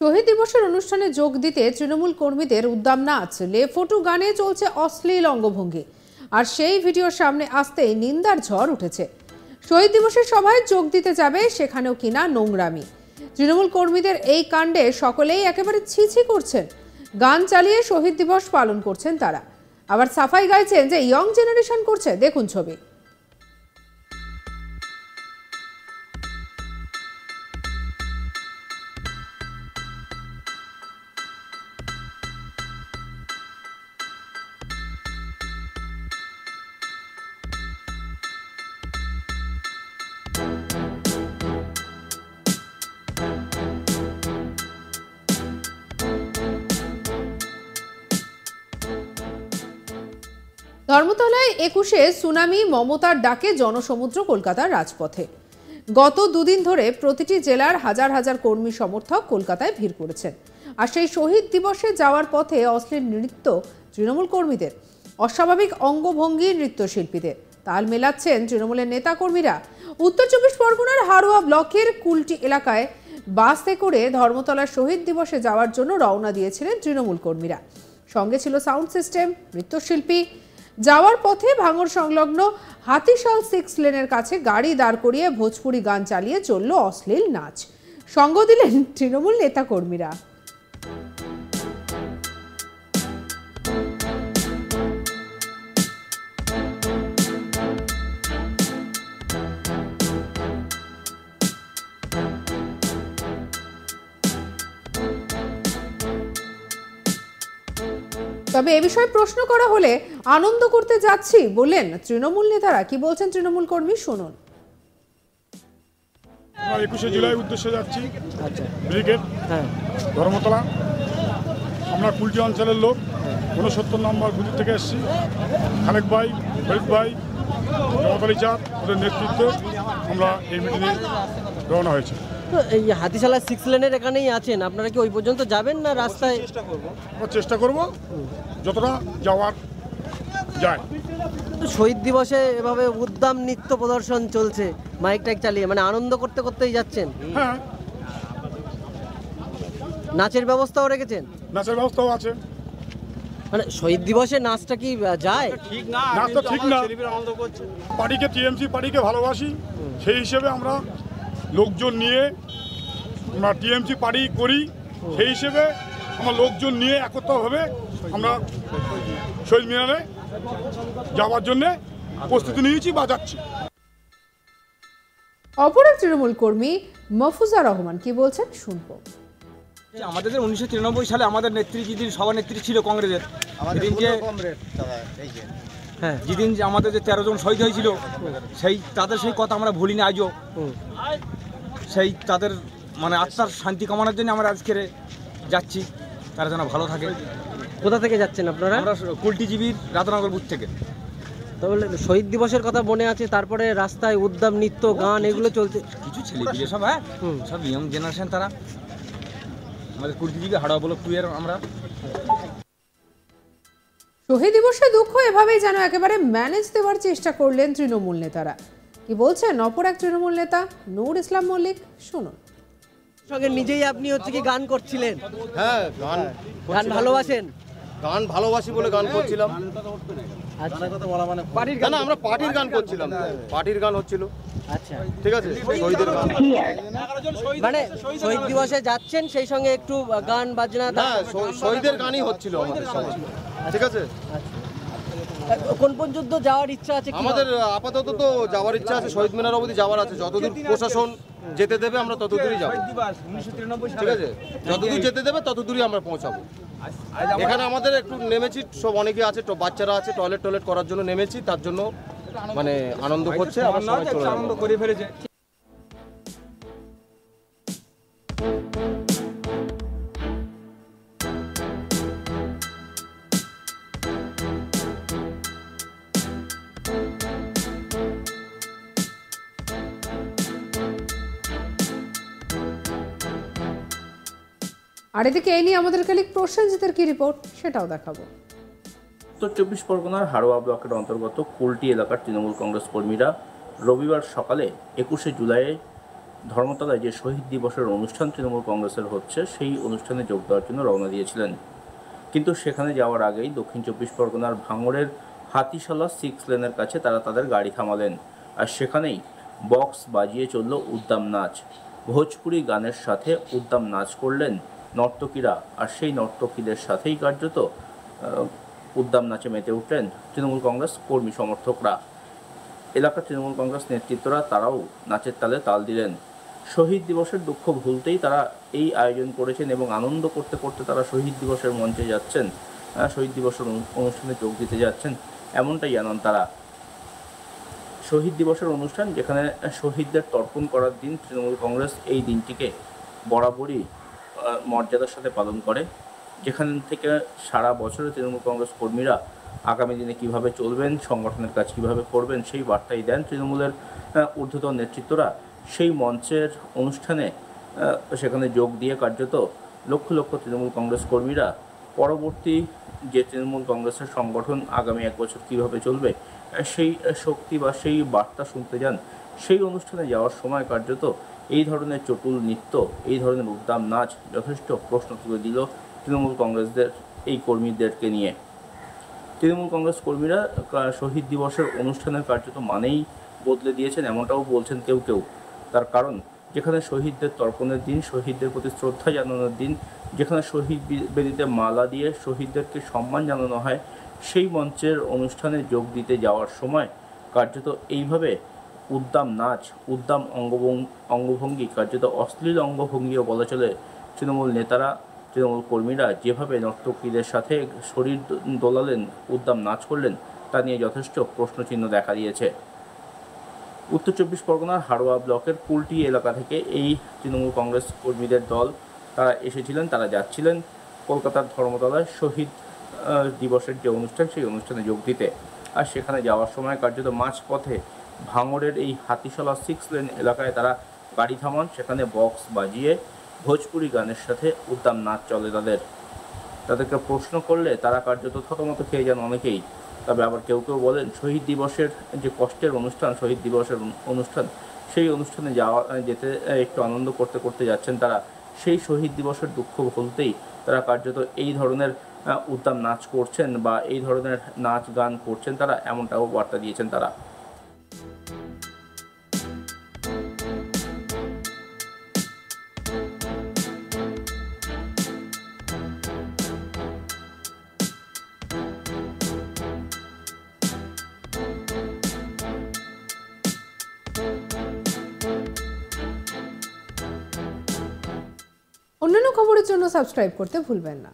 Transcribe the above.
শহীদ দিবসের অনুষ্ঠানে যোগ দিতে তৃণমূল কর্মীদের উদ্দাম নাচ, লেফটো গানে চলছে অশ্লীল অঙ্গভঙ্গি। আর সেই ভিডিও সামনে আসতেই নিন্দার ঝড় উঠেছে। শহীদ দিবসের সভায় যোগ দিতে যাবে, সেখানেও কিনা নোংরামি। তৃণমূল কর্মীদের এই কাণ্ডে সকলেই একেবারে ছিছি করছেন। গান চালিয়ে শহীদ দিবস পালন করছেন তারা, আবার সাফাই গাইছেন যে ইয়ং জেনারেশন করছে। দেখুন ছবি। ধর্মতলায় 21-এ সুনামি, মমতার ডাকে জনসমুদ্র কলকাতার রাজপথে। গত দুদিন ধরে প্রতিটি জেলার হাজার হাজার কর্মী সমর্থক কলকাতায় ভিড় করেছেন। আর সেই শহীদ দিবসে যাওয়ার পথে অশ্লীল নৃত্য তৃণমূল কর্মীদের, অস্বাভাবিক অঙ্গভঙ্গি নৃত্যশিল্পীদের। তাল মেলাচ্ছেন তৃণমূলের নেতাকর্মীরা। উত্তর 24 পরগনার হারোয়া ব্লকের কুলটি এলাকায় বাসে করে ধর্মতলার শহীদ দিবসে যাওয়ার জন্য রওনা দিয়েছিলেন তৃণমূল কর্মীরা। সঙ্গে ছিল সাউন্ড সিস্টেম, নৃত্যশিল্পী। যাওয়ার পথে ভাঙড় সংলগ্ন হাতিশাল 6 লেনের কাছে গাড়ি দাঁড় করিয়ে ভোজপুরি গান চালিয়ে চলল অশ্লীল নাচ। সঙ্গ দিলেন তৃণমূল নেতাকর্মীরা। তবে এ বিষয়ে প্রশ্ন করা হলে আনন্দ করতে যাচ্ছি বললেন তৃণমূল নেতারা। কি বলছেন তৃণমূল কর্মী, শুনুন। 21শে জুলাই উদ্দেশ্যে যাচ্ছি। ব্রিগেড ধর্মতলা। আমরা কুলটি অঞ্চলের লোক, 69 নম্বর বুথ থেকে এসেছি। খালেক ভাই, ফরিদ ভাই, জগতালি চাঁদ ওদের নেতৃত্বে আমরা এই মিটিংয়ে রওনা হয়েছি। এই হাতিশালা 6 লেনের এখানেই আছেন, আপনারা কি ওই পর্যন্ত যাবেন না রাস্তায়? চেষ্টা করব যতটা যাওয়ার যায়। শহীদ দিবসে এভাবে উদ্দাম নৃত্য প্রদর্শন চলছে মাইক টাইক চালিয়ে, মানে আনন্দ করতে করতেই যাচ্ছেন? হ্যাঁ। নাচের ব্যবস্থাও রেখেছেন? নাচের ব্যবস্থাও আছে। মানে শহীদ দিবসে নাচটা কি যায়? ঠিক না, নাচটা ঠিক না। পার্টিকে, টিএমসি পার্টিকে ভালোবাসি, সেই হিসেবে আমরা লোকজন নিয়ে আমরা টিএমসি পার্টি করি। সেই হিসেবে আমরা লোকজন নিয়ে একত্রভাবে আমরা শহীদ মিনারে যাওয়ার জন্য প্রস্তুতি নিয়েছি বা যাচ্ছি। অপর এক তৃণমূল কর্মী মফুজা রহমান কি বলছেন শুনবো। আমাদের 1993 সালে আমাদের নেত্রী যেদিন সভানেত্রী ছিল কংগ্রেসের, যেদিন যে আমাদের যে 13 জন শহীদ হয়েছিল, সেই তাদের সেই কথা আমরা ভুলিনি আজও। সেই তাদের মানে আত্মার শান্তি কামনার জন্য আমরা আজকে যাচ্ছি, তারা যেন ভালো থাকে। কোথা থেকে যাচ্ছেন আপনারা? আমরা কুলটিজীবীর রাধানগর বুথ থেকে। তাহলে শহীদ দিবসের কথা মনে আছে, তারপরে রাস্তায় উদ্দাম নৃত্য গান এগুলো চলছে? কিছু ছেলে পিলে সব, হ্যাঁ, সব ইয়ং জেনারেশন তারা। আমাদের কুলটিজীবী হাড়া ব্লক 2 এর আমরা। শহীদ দিবসে দুঃখ এভাবেই যেন একেবারে ম্যানেজ দেওয়ার চেষ্টা করলেন তৃণমূল নেতারা। কি বলছেন অপর এক তৃণমূল নেতা নূর ইসলাম মল্লিক, শুনুন। সঙ্গে নিজেই আপনি হচ্ছে কি গান করছিলেন? হ্যাঁ, গান ভালোবাসেন? গান ভালোবাসি বলে গান করছিলাম। না, আমরা পার্টির গান করছিলাম, পার্টির গান হচ্ছিল। আচ্ছা, ঠিক আছে, শহীদের গান। মানে শহীদ দিবসে যাচ্ছেন, সেই সঙ্গে একটু গান বাজনা? হ্যাঁ, শহীদের গানই হচ্ছিল আমাদের সমাজ। ঠিক আছে। কোন পর্যন্ত যাওয়ার ইচ্ছা আছে? আমাদের আপাতত তো যাওয়ার ইচ্ছা আছে, শহীদ মিনার অবধি যাওয়ার আছে। যতদূর প্রশাসন যেতে দেবে আমরা ততদূরই যাবো। ঠিক আছে, যতদূর যেতে দেবে ততদূরই আমরা পৌঁছাবো। এখানে আমাদের একটু নেমেছি, সব অনেকে আছে, বাচ্চারা আছে, টয়লেট করার জন্য নেমেছি, তার জন্য মানে আনন্দ করছে, আবার সবাই চলে আনন্দ করে ফেলেছে। আর এদিকে এই নিয়ে আমাদের কালিক প্রসেনজিতের কি রিপোর্ট, সেটাও দেখাবো। উত্তর 24 পরগনার হারোয়া ব্লকের অন্তর্গত কুলটি এলাকার তৃণমূল কংগ্রেস কর্মীরা রবিবার সকালে 21শে জুলাই ধর্মতলায় যে শহীদ দিবসের অনুষ্ঠান তৃণমূল কংগ্রেসের হচ্ছে সেই অনুষ্ঠানে যোগ দেওয়ার জন্য রওনা দিয়েছিলেন। কিন্তু সেখানে যাওয়ার আগেই দক্ষিণ 24 পরগনার ভাঙড়ের হাতিশালা 6 লেনের কাছে তারা তাদের গাড়ি থামালেন। আর সেখানেই বক্স বাজিয়ে চলল উদ্দাম নাচ। ভোজপুরি গানের সাথে উদ্দাম নাচ করলেন নর্তকীরা, আর সেই নর্তকীদের সাথেই কার্যত উদ্দাম নাচে মেতে উঠলেন তৃণমূল কংগ্রেস কর্মী সমর্থকরা। এলাকার তৃণমূল কংগ্রেস নেতৃত্বরা তারাও নাচের তালে তাল দিলেন। শহীদ দিবসের দুঃখ ভুলতেই তারা এই আয়োজন করেছেন এবং আনন্দ করতে করতে তারা শহীদ দিবসের মঞ্চে যাচ্ছেন, শহীদ দিবসের অনুষ্ঠানে যোগ দিতে যাচ্ছেন, এমনটাই জানান তারা। শহীদ দিবসের অনুষ্ঠান যেখানে শহীদদের তর্পণ করার দিন, তৃণমূল কংগ্রেস এই দিনটিকে বরাবরই মর্যাদার সাথে পালন করে, যেখান থেকে সারা বছরে তৃণমূল কংগ্রেস কর্মীরা আগামী দিনে কিভাবে চলবেন, সংগঠনের কাজ কিভাবে করবেন সেই বার্তাই দেন তৃণমূলের ঊর্ধ্বতন নেতৃত্বরা। সেই মঞ্চের অনুষ্ঠানে সেখানে যোগ দিয়ে কার্যত লক্ষ লক্ষ তৃণমূল কংগ্রেস কর্মীরা পরবর্তী যে তৃণমূল কংগ্রেসের সংগঠন আগামী 1 বছর কীভাবে চলবে সেই শক্তি বা সেই বার্তা শুনতে যান। সেই অনুষ্ঠানে যাওয়ার সময় কার্যত এই ধরনের চটুল নৃত্য, এই ধরনের উদ্দাম নাচ যথেষ্ট প্রশ্ন তুলে দিল তৃণমূল কংগ্রেসদের এই কর্মীদেরকে নিয়ে। তৃণমূল কংগ্রেস কর্মীরা শহীদ দিবসের অনুষ্ঠানের কার্যত মানেই বদলে দিয়েছেন, এমনটাও বলছেন কেউ কেউ। তার কারণ, যেখানে শহীদদের তর্পণের দিন, শহীদদের প্রতি শ্রদ্ধা জানানোর দিন, যেখানে শহীদ বেদিতে মালা দিয়ে শহীদদেরকে সম্মান জানানো হয়, সেই মঞ্চের অনুষ্ঠানে যোগ দিতে যাওয়ার সময় কার্যত এইভাবে উদ্দাম নাচ, উদ্দাম অঙ্গভঙ্গি, কার্যত অশ্লীল অঙ্গভঙ্গিও বলা চলে, তৃণমূল নেতারা, তৃণমূল কর্মীরা যেভাবে নর্তকীদের সাথে শরীর দোলালেন, উদ্দাম নাচ করলেন, তা নিয়ে যথেষ্ট প্রশ্নচিহ্ন দেখা দিয়েছে। উত্তর 24 পরগনার হাড়োয়া ব্লকের কুলটি এলাকা থেকে এই তৃণমূল কংগ্রেস কর্মীদের দল তারা এসেছিলেন, তারা যাচ্ছিলেন কলকাতার ধর্মতলায় শহীদ দিবসের যে অনুষ্ঠান সেই অনুষ্ঠানে যোগ দিতে। আর সেখানে যাওয়ার সময় কার্যত মাঝপথে ভাঙড়ের এই হাতিশালা 6 লেন এলাকায় তারা গাড়ি থামান। সেখানে বক্স বাজিয়ে ভোজপুরি গানের সাথে উদ্দাম নাচ চলে তাদেরকে প্রশ্ন করলে তারা কার্যত থতমত খেয়ে যান অনেকেই। তবে আবার কেউ কেউ বলেন শহীদ দিবসের যে কষ্টের অনুষ্ঠান, শহীদ দিবসের অনুষ্ঠান, সেই অনুষ্ঠানে যেতে একটু আনন্দ করতে করতে যাচ্ছেন তারা। সেই শহীদ দিবসের দুঃখ ভুলতেই তারা কার্যত এই ধরনের উদ্দাম নাচ করছেন বা এই ধরনের নাচ গান করছেন তারা, এমনটাও বার্তা দিয়েছেন তারা। অন্যান্য খবরের জন্য সাবস্ক্রাইব করতে ভুলবেন না।